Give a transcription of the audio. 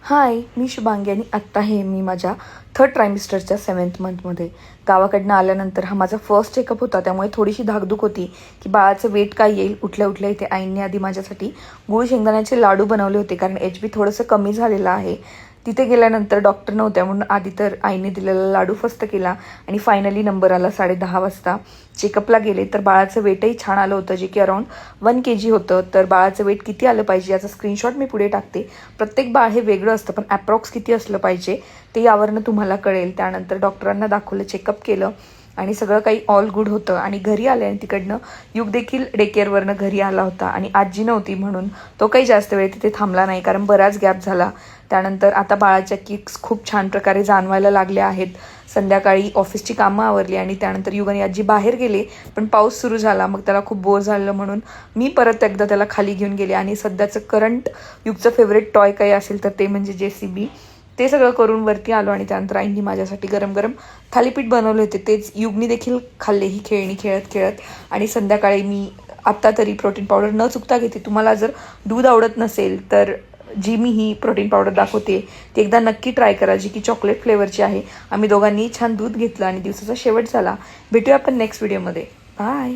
हाय, मी शुभांगी आणि आत्ता हे मी माझ्या थर्ड ट्रायमिस्टरच्या 7th मंथमध्ये गावाकडनं आल्यानंतर हा माझा फर्स्ट चेकअप होता. त्यामुळे थोडीशी धाकधूक होती की बाळाचं वेट काय येईल. उठल्या उठल्या इथे आईंनी आधी माझ्यासाठी गूळ शेंगदाण्याचे लाडू बनवले होते, कारण HB थोडंसं कमी झालेलं आहे. तिथे गेल्यानंतर डॉक्टर नव्हत्या म्हणून आधी तर आईने दिलेला लाडू फस्त केला आणि फायनली नंबर आला 10:30 वाजता. चेकअपला गेले तर बाळाचं वेटही छान आलं होतं, जे की अराउंड 1 kg होतं. तर बाळाचं वेट किती आलं पाहिजे याचा स्क्रीनशॉट मी पुढे टाकते. प्रत्येक बाळ हे वेगळं असतं, पण ॲप्रॉक्स किती असलं पाहिजे ते यावरनं तुम्हाला कळेल. त्यानंतर डॉक्टरांना दाखवलं, चेकअप केलं आणि सगळं काही ऑल गुड होतं. आणि घरी आले आणि तिकडनं युग देखील डे केअरवरनं घरी आला होता आणि आजी नव्हती म्हणून तो काही जास्त वेळ तिथे थांबला नाही, कारण बराच गॅप झाला. त्यानंतर आता बाळाच्या किक्स खूप छान प्रकारे जाणवायला लागल्या आहेत. संध्याकाळी ऑफिसची कामं आवरली आणि त्यानंतर युग आणि आजी बाहेर गेले, पण पाऊस सुरू झाला. मग त्याला खूप बोर झालं म्हणून मी परत एकदा त्याला खाली घेऊन गेले आणि सध्याचं करंट युगचं फेवरेट टॉय काही असेल तर ते म्हणजे JCB. ते सगळं करून वरती आलो आणि त्यानंतर आईंनी माझ्यासाठी गरम गरम थालीपीठ बनवले होते. तेच युगनी देखील खाल्ले, ही खेळणी खेळत खेळत. आणि संध्याकाळी मी आत्ता तरी प्रोटीन पावडर न चुकता घेते. तुम्हाला जर दूध आवडत नसेल तर जी मी ही प्रोटीन पावडर दाखवते ती एकदा नक्की ट्राय करा, जी की चॉकलेट फ्लेवरची आहे. आम्ही दोघांनी छान दूध घेतलं आणि दिवसाचा शेवट झाला. भेटूया आपण नेक्स्ट व्हिडिओमध्ये. बाय.